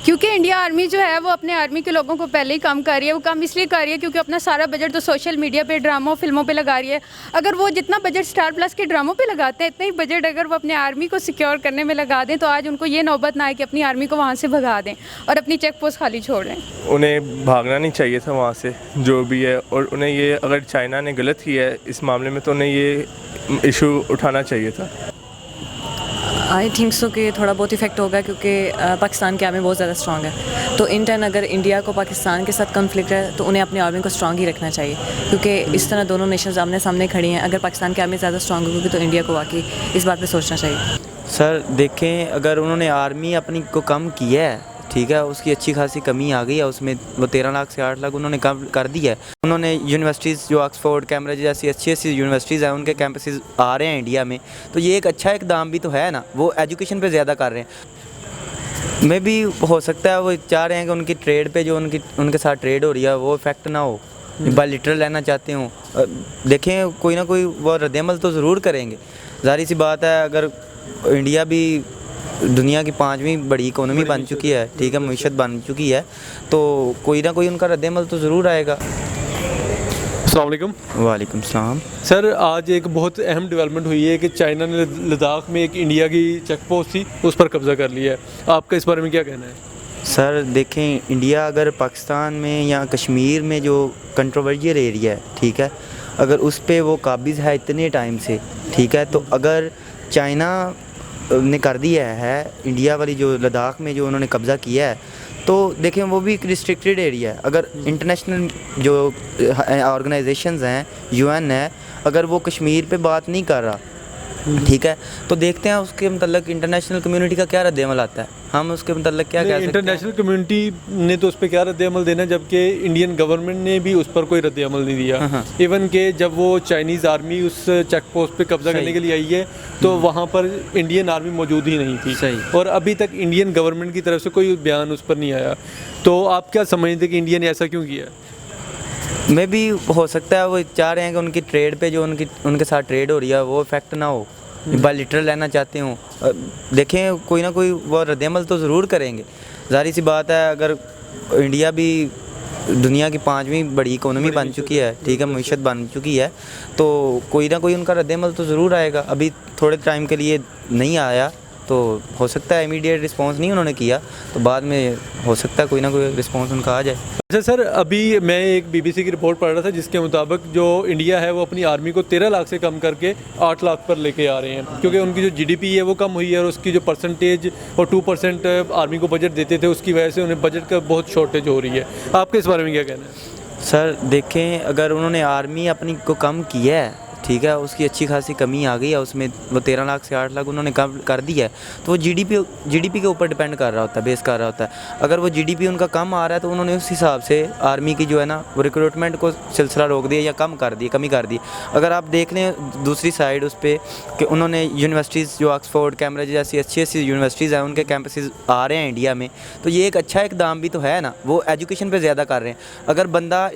क्योंकि India army जो है वो अपने आर्मी के लोगों को पहले ही कम कर रही है। वो कम इसलिए कर रही है क्योंकि अपना सारा बजट तो सोशल मीडिया पे, ड्रामों, फिल्मों पे लगा रही है। अगर वो जितना बजट स्टार प्लस के ड्रामों पे लगाते हैं, इतना ही बजट अगर वो अपने आर्मी को सिक्योर करने में लगा दें तो आज उनको ये नौबत ना आए कि अपनी आर्मी को वहाँ से भगा दें और अपनी चेक पोस्ट खाली छोड़ दें। उन्हें भागना नहीं चाहिए था वहाँ से, जो भी है। और उन्हें ये, अगर चाइना ने गलत किया है इस मामले में, तो उन्हें ये इशू उठाना चाहिए था। आई थिंक सो कि थोड़ा बहुत इफेक्ट होगा क्योंकि पाकिस्तान की आर्मी बहुत ज़्यादा स्ट्रॉन्ग है। तो इन टर्न अगर इंडिया को पाकिस्तान के साथ कॉन्फ्लिक्ट है तो उन्हें अपनी आर्मी को स्ट्रॉन्ग ही रखना चाहिए, क्योंकि इस तरह दोनों नेशंस आमने सामने खड़ी हैं। अगर पाकिस्तान की आर्मी ज़्यादा स्ट्रॉन्ग होगी तो इंडिया को वाकई इस बात पर सोचना चाहिए। सर देखें, अगर उन्होंने आर्मी अपनी को कम किया है, ठीक है, उसकी अच्छी खासी कमी आ गई है उसमें। वो 13 लाख से 8 लाख उन्होंने कम कर दिया है। उन्होंने यूनिवर्सिटीज़ जो ऑक्सफोर्ड, कैम्ब्रिज जैसी अच्छी अच्छी यूनिवर्सिटीज़ हैं, उनके कैंपसेस आ रहे हैं इंडिया में, तो ये एक अच्छा इकदाम भी तो है ना। वो एजुकेशन पे ज़्यादा कर रहे हैं। मे भी हो सकता है वो चाह रहे हैं कि उनकी ट्रेड पे जो उनके साथ ट्रेड हो रही है वो इफेक्ट ना हो, बायलैटरल लेना चाहते हों। देखें, कोई ना कोई वो रद्दअमल तो ज़रूर करेंगे। ज़ाहिर सी बात है, अगर इंडिया भी दुनिया की 5वीं बड़ी इकोनॉमी बन चुकी है, ठीक है, मईशत बन चुकी है, तो कोई ना कोई उनका रद्दअमल तो ज़रूर आएगा। अस्सलाम वालेकुम। वालेकुम सलाम। सर, आज एक बहुत अहम डेवलपमेंट हुई है कि चाइना ने लद्दाख में एक इंडिया की चेक पोस्ट थी, उस पर कब्ज़ा कर लिया है। आपका इस बारे में क्या कहना है? सर देखें, इंडिया अगर पाकिस्तान में या कश्मीर में जो कंट्रोवर्शियल एरिया है, ठीक है, अगर उस पर वो काबिज़ है इतने टाइम से, ठीक है, तो अगर चाइना ने कर दिया है इंडिया वाली जो लद्दाख में जो उन्होंने कब्ज़ा किया है, तो देखें वो भी एक रिस्ट्रिक्टेड एरिया है। अगर इंटरनेशनल जो ऑर्गेनाइजेशंस हैं, यूएन है, अगर वो कश्मीर पे बात नहीं कर रहा, ठीक है, तो देखते हैं उसके मतलब इंटरनेशनल कम्युनिटी का क्या रद्दअमल आता है। हम उसके मतलब क्या कह सकते हैं? इंटरनेशनल कम्युनिटी ने तो उस पर क्या रद्दअमल देना, जबकि इंडियन गवर्नमेंट ने भी उस पर कोई रद्दअमल नहीं दिया। इवन के जब वो चाइनीज़ आर्मी उस चेक पोस्ट पे कब्जा करने के लिए आई है तो वहाँ पर इंडियन आर्मी मौजूद ही नहीं थी, और अभी तक इंडियन गवर्नमेंट की तरफ से कोई बयान उस पर नहीं आया। तो आप क्या समझते कि इंडिया ने ऐसा क्यों किया? मे भी हो सकता है वो चाह रहे हैं कि उनकी ट्रेड पे जो उनके साथ ट्रेड हो रही है वो इफेक्ट ना हो, बायलैटरल लेना चाहते हों। देखें, कोई ना कोई वो रद्दअमल तो ज़रूर करेंगे। ज़ाहिर सी बात है, अगर इंडिया भी दुनिया की 5वीं बड़ी इकोनॉमी बन चुकी है, ठीक है, मईशत बन चुकी है, तो कोई ना कोई उनका रद्दअमल तो ज़रूर आएगा। अभी थोड़े टाइम के लिए नहीं आया, तो हो सकता है इमीडिएट रिस्पांस नहीं उन्होंने किया, तो बाद में हो सकता है कोई ना कोई रिस्पांस उनका आ जाए। अच्छा सर, अभी मैं एक बीबीसी की रिपोर्ट पढ़ रहा था जिसके मुताबिक जो इंडिया है वो अपनी आर्मी को 13 लाख से कम करके 8 लाख पर लेके आ रहे हैं, क्योंकि उनकी जो जीडीपी है वो कम हुई है और उसकी जो परसेंटेज और 2% आर्मी को बजट देते थे, उसकी वजह से उन्हें बजट का बहुत शॉर्टेज हो रही है। आपके इस बारे में क्या कहना है? सर देखें, अगर उन्होंने आर्मी अपनी को कम किया है, ठीक है, उसकी अच्छी खासी कमी आ गई है उसमें। वो 13 लाख से 8 लाख उन्होंने कम कर दिया है, तो वो जीडीपी के ऊपर डिपेंड कर रहा होता है, बेस कर रहा होता है। अगर वो जीडीपी उनका कम आ रहा है तो उन्होंने उस हिसाब से आर्मी की जो है ना वो रिक्रूटमेंट को सिलसिला रोक दिया या कमी कर दी। अगर आप देख लें दूसरी साइड उस पर कि उन्होंने यूनिवर्सिटीज़ जो ऑक्सफोर्ड, कैम्ब्रिज जैसी अच्छी अच्छी यूनिवर्सिटीज़ हैं, उनके कैंपसेस आ रहे हैं इंडिया में, तो ये एक अच्छा इकदाम भी तो है ना। वो एजुकेशन पर ज़्यादा कर रहे हैं। अगर बंदा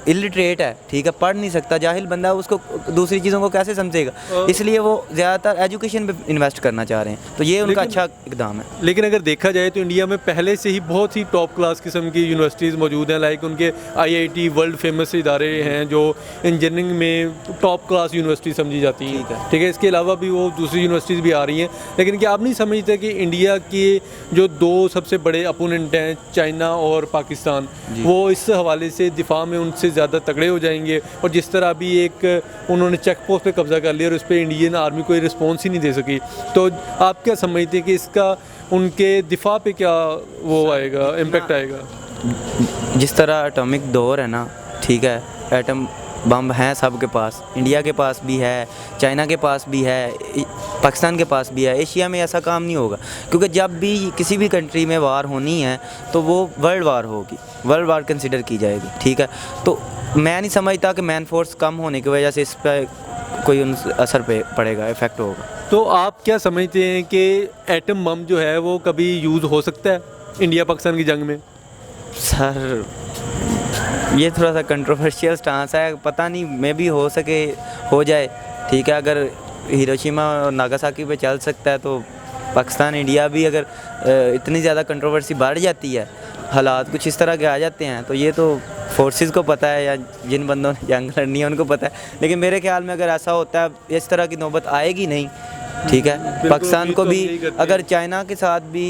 इलिटरेट है, ठीक है, पढ़ नहीं सकता, जाहिल बंदा, उसको दूसरी चीज़ों को कैसे समझेगा? इसलिए वो ज़्यादातर एजुकेशन पे इन्वेस्ट करना चाह रहे हैं, तो ये उनका अच्छा इकदाम है। लेकिन अगर देखा जाए तो इंडिया में पहले से ही बहुत ही टॉप क्लास किस्म की यूनिवर्सिटीज़ मौजूद हैं। लाइक उनके IIT वर्ल्ड फेमस इदारे हैं जो इंजीनियरिंग में टॉप क्लास यूनिवर्सिटी समझी जाती हैं, ठीक है। इसके अलावा भी वो दूसरी यूनिवर्सिटीज़ भी आ रही हैं। लेकिन क्या आप नहीं समझते कि इंडिया के जो 2 सबसे बड़े अपोनेंट हैं, चाइना और पाकिस्तान, वो इस हवाले से दिफा में उनसे ज़्यादा तगड़े हो जाएंगे? और जिस तरह अभी एक उन्होंने चेक पोस्ट पे कब्ज़ा कर लिया और उस पर इंडियन आर्मी कोई रिस्पॉन्स ही नहीं दे सकी, तो आप क्या समझते हैं कि इसका उनके दिफा पे क्या वो आएगा, इम्पेक्ट आएगा? जिस तरह एटॉमिक दौर है ना, ठीक है, एटम बम हैं सबके पास, इंडिया के पास भी है, चाइना के पास भी है, पाकिस्तान के पास भी है। एशिया में ऐसा काम नहीं होगा, क्योंकि जब भी किसी भी कंट्री में वार होनी है तो वो वर्ल्ड वार होगी, वर्ल्ड वार कंसिडर की जाएगी, ठीक है। तो मैं नहीं समझता कि मैन फोर्स कम होने की वजह से इस पर कोई असर पड़ेगा, इफ़ेक्ट होगा। तो आप क्या समझते हैं कि एटम बम जो है वो कभी यूज़ हो सकता है इंडिया पाकिस्तान की जंग में? सर ये थोड़ा सा कंट्रोवर्शियल स्टांस है, पता नहीं, मे भी हो सके हो जाए, ठीक है। अगर हिरोशिमा और नागासाकी पे चल सकता है तो पाकिस्तान इंडिया भी अगर इतनी ज़्यादा कंट्रोवर्सी बढ़ जाती है, हालात कुछ इस तरह के आ जाते हैं, तो ये तो फोर्सेस को पता है या जिन बंदों ने जंग लड़नी है उनको पता है। लेकिन मेरे ख्याल में अगर ऐसा होता है इस तरह की नौबत आएगी नहीं, ठीक है। पाकिस्तान को भी अगर चाइना के साथ भी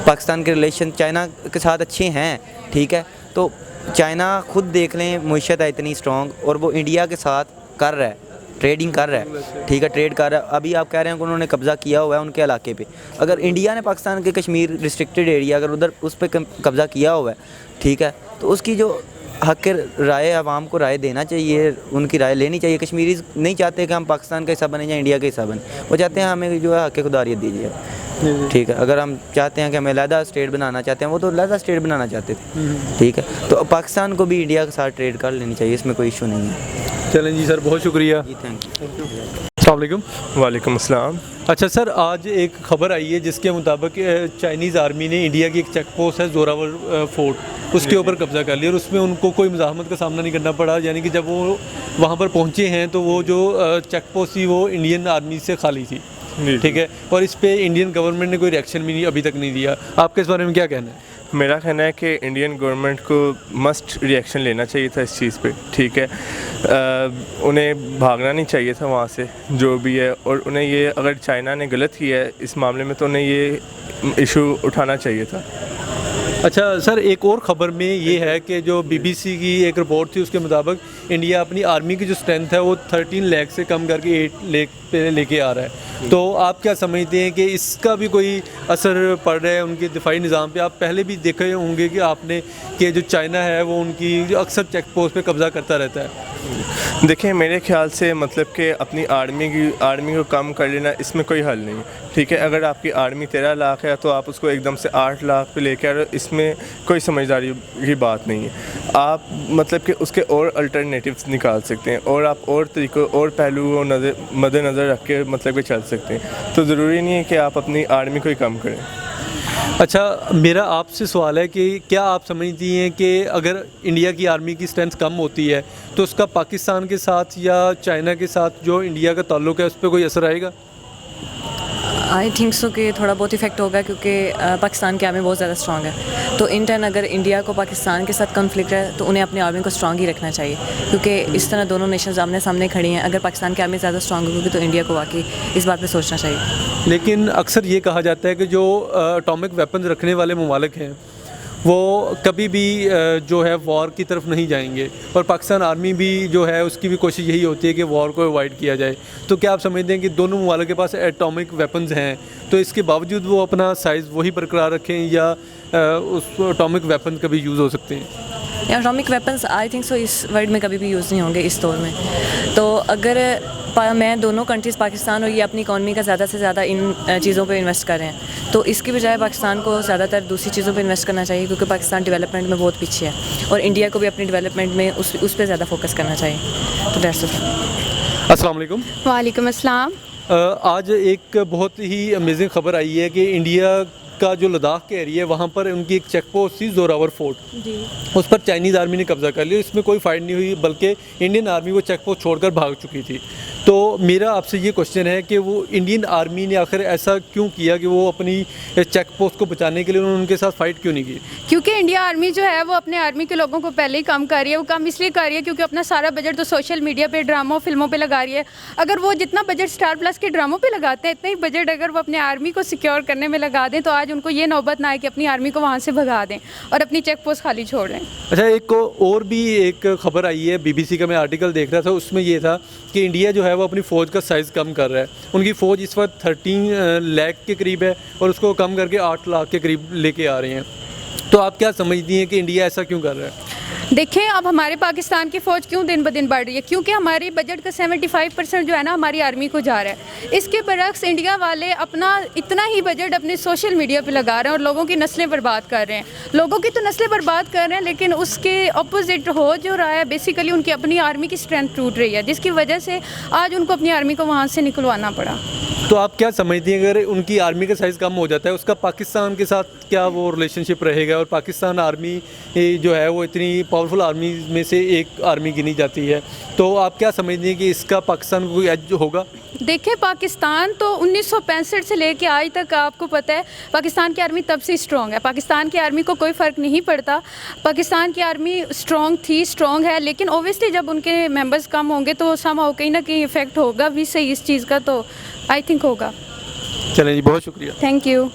पाकिस्तान के रिलेशन चाइना के साथ अच्छे हैं, ठीक है, तो चाइना खुद देख लें मुईशत है इतनी स्ट्रॉन्ग और वो इंडिया के साथ कर रहा है, ट्रेडिंग कर रहा है, ठीक है, ट्रेड कर रहा है। अभी आप कह रहे हैं कि उन्होंने कब्ज़ा किया हुआ है उनके इलाके पे। अगर इंडिया ने पाकिस्तान के कश्मीर रिस्ट्रिक्टेड एरिया अगर उधर उस पर कब्ज़ा किया हुआ है, ठीक है, तो उसकी जो हक राय आवाम को राय देना चाहिए, उनकी राय लेनी चाहिए। कश्मीरी नहीं चाहते कि हम पाकिस्तान का हिस्सा बने या इंडिया का हिस्सा बने, वो चाहते हैं हमें जो है हक खुदारियत दीजिए, ठीक है। अगर हम चाहते हैं कि हमें अलहदा स्टेट बनाना चाहते हैं, वो तो अलहदा स्टेट बनाना चाहते थे, ठीक है। तो पाकिस्तान को भी इंडिया के साथ ट्रेड कर लेनी चाहिए, इसमें कोई इशू नहीं है। चलें जी सर, बहुत शुक्रिया जी, थैंक यू। अस्सलाम वालेकुम। वालेकुम अस्सलाम। अच्छा सर, आज एक खबर आई है जिसके मुताबिक चाइनीज़ आर्मी ने इंडिया की एक चेक पोस्ट है जोरावर फोर्ट, उसके ऊपर कब्ज़ा कर लिया और उसमें उनको कोई मुज़ाहमत का सामना नहीं करना पड़ा। यानी कि जब वो वहाँ पर पहुँचे हैं तो वो जो चेक पोस्ट थी वो इंडियन आर्मी से खाली थी, ठीक है, और इस पे इंडियन गवर्नमेंट ने कोई रिएक्शन भी अभी तक नहीं दिया। आपके इस बारे में क्या कहना है? मेरा कहना है कि इंडियन गवर्नमेंट को मस्ट रिएक्शन लेना चाहिए था इस चीज़ पे, ठीक है। उन्हें भागना नहीं चाहिए था वहाँ से जो भी है, और उन्हें ये अगर चाइना ने गलत किया है इस मामले में तो उन्हें ये इशू उठाना चाहिए था। अच्छा सर, एक और ख़बर में ये है कि जो बीबीसी की एक रिपोर्ट थी उसके मुताबिक इंडिया अपनी आर्मी की जो स्ट्रेंथ है वो 13 लाख से कम करके 8 लाख पे लेके आ रहा है। तो आप क्या समझते हैं कि इसका भी कोई असर पड़ रहा है उनके दिफाई निज़ाम पे? आप पहले भी देखे होंगे कि आपने कि जो चाइना है वो उनकी जो अक्सर चेक पोस्ट पे कब्ज़ा करता रहता है। देखिए, मेरे ख्याल से मतलब कि अपनी आर्मी को कम कर लेना इसमें कोई हल नहीं, ठीक है। अगर आपकी आर्मी 13 लाख है तो आप उसको एकदम से 8 लाख पे लेके आ रहे हो, इसमें कोई समझदारी की बात नहीं है। आप मतलब कि उसके और अल्टरनेटिव्स निकाल सकते हैं और आप और तरीक़ों और पहलुओं मद्देनज़र रख के मतलब कि चल सकते हैं। तो ज़रूरी नहीं है कि आप अपनी आर्मी को ही कम करें। अच्छा, मेरा आपसे सवाल है कि क्या आप समझती हैं कि अगर इंडिया की आर्मी की स्ट्रेंथ कम होती है तो उसका पाकिस्तान के साथ या चाइना के साथ जो इंडिया का ताल्लुक़ है उस पर कोई असर आएगा? आई थिंक सो कि थोड़ा बहुत इफेक्ट होगा, क्योंकि पाकिस्तान की आर्मी बहुत ज़्यादा स्ट्रॉन्ग है। तो इन टर्न अगर इंडिया को पाकिस्तान के साथ कॉन्फ्लिक्ट है तो उन्हें अपनी आर्मी को स्ट्रॉन्ग ही रखना चाहिए, क्योंकि इस तरह दोनों नेशंस आमने सामने खड़ी हैं। अगर पाकिस्तान की आर्मी ज़्यादा स्ट्रॉन्ग होगी तो इंडिया को वाकई इस बात पर सोचना चाहिए। लेकिन अक्सर ये कहा जाता है कि जो एटॉमिक वेपन्स रखने वाले ममालिक हैं वो कभी भी जो है वॉर की तरफ नहीं जाएंगे, और पाकिस्तान आर्मी भी जो है उसकी भी कोशिश यही होती है कि वॉर को अवॉइड किया जाए। तो क्या आप समझते हैं कि दोनों ममालिक के पास एटॉमिक वेपन्स हैं तो इसके बावजूद वो अपना साइज़ वही बरकरार रखें, या उस एटॉमिक वेपन कभी यूज़ हो सकते हैं? Atomic weapons I think so इस वर्ल्ड में कभी भी यूज़ नहीं होंगे इस दौर में। तो अगर मैं दोनों कंट्रीज़ पाकिस्तान और ये अपनी इकॉनमी का ज़्यादा से ज़्यादा इन चीज़ों पे इन्वेस्ट कर रहे हैं, तो इसकी बजाय पाकिस्तान को ज़्यादातर दूसरी चीज़ों पे इन्वेस्ट करना चाहिए, क्योंकि पाकिस्तान डेवलपमेंट में बहुत पीछे है और इंडिया को भी अपनी डेवलपमेंट में उस पर ज़्यादा फोकस करना चाहिए। तो दैट्स इट। अस्सलाम वालेकुम। वालेकुम अस्सलाम। आज एक बहुत ही अमेजिंग खबर आई है कि इंडिया का जो लद्दाख के एरिया है वहाँ पर उनकी एक चेक पोस्ट थी जोरावर फोर्ट, उस पर चाइनीज़ आर्मी ने कब्ज़ा कर लिया। इसमें कोई फाइट नहीं हुई, बल्कि इंडियन आर्मी वो चेक पोस्ट छोड़कर भाग चुकी थी। तो मेरा आपसे ये क्वेश्चन है कि वो इंडियन आर्मी ने आखिर ऐसा क्यों किया कि वो अपनी चेक पोस्ट को बचाने के लिए उन्होंने उनके साथ फ़ाइट क्यों नहीं की? क्योंकि इंडिया आर्मी जो है वो अपने आर्मी के लोगों को पहले ही कम कर रही है। वो कम इसलिए कर रही है क्योंकि अपना सारा बजट तो सोशल मीडिया पे, ड्रामों, फिल्मों पे लगा रही है। अगर वो जितना बजट स्टार प्लस के ड्रामों पे लगाते हैं, इतना ही बजट अगर वो अपने आर्मी को सिक्योर करने में लगा दें तो आज उनको ये नौबत ना आए कि अपनी आर्मी को वहाँ से भगा दें और अपनी चेक पोस्ट खाली छोड़ दें। अच्छा, एक और भी एक खबर आई है, बीबीसी का मैं आर्टिकल देख रहा था, उसमें ये था कि इंडिया जो है वो अपनी फ़ौज का साइज़ कम कर रहा है। उनकी फ़ौज इस वक्त 13 लाख के करीब है और उसको कम करके 8 लाख के करीब लेके आ रहे हैं। तो आप क्या समझती हैं कि इंडिया ऐसा क्यों कर रहा है? देखें, अब हमारे पाकिस्तान की फ़ौज क्यों दिन ब दिन बढ़ रही है? क्योंकि हमारी बजट का 75% जो है ना हमारी आर्मी को जा रहा है। इसके बरक्स इंडिया वाले अपना इतना ही बजट अपने सोशल मीडिया पे लगा रहे हैं और लोगों की नस्लें बर्बाद कर रहे हैं। लोगों की तो नस्लें बर्बाद कर रहे हैं, लेकिन उसके अपोजिट हो जो रहा है, बेसिकली उनकी अपनी आर्मी की स्ट्रेंथ टूट रही है, जिसकी वजह से आज उनको अपनी आर्मी को वहाँ से निकलवाना पड़ा। तो आप क्या समझती हैं अगर उनकी आर्मी का साइज़ कम हो जाता है उसका पाकिस्तान के साथ क्या वो रिलेशनशिप रहेगा? और पाकिस्तान आर्मी जो है वो इतनी पावरफुल आर्मी में से एक आर्मी गिनी जाती है, तो आप क्या समझते हैं कि इसका पाकिस्तान को कोई एज होगा? देखिए, पाकिस्तान तो 1965 से लेके आज तक आपको पता है पाकिस्तान की आर्मी तब से स्ट्रॉन्ग है। पाकिस्तान की आर्मी को कोई फ़र्क नहीं पड़ता, पाकिस्तान की आर्मी स्ट्रॉन्ग थी, स्ट्रॉन्ग है, लेकिन ओबियसली जब उनके मेंबर्स कम होंगे तो समहाउ कहीं ना कहीं इफ़ेक्ट होगा भी सही इस चीज़ का, तो आई थिंक होगा। चलें जी, बहुत शुक्रिया। Thank you.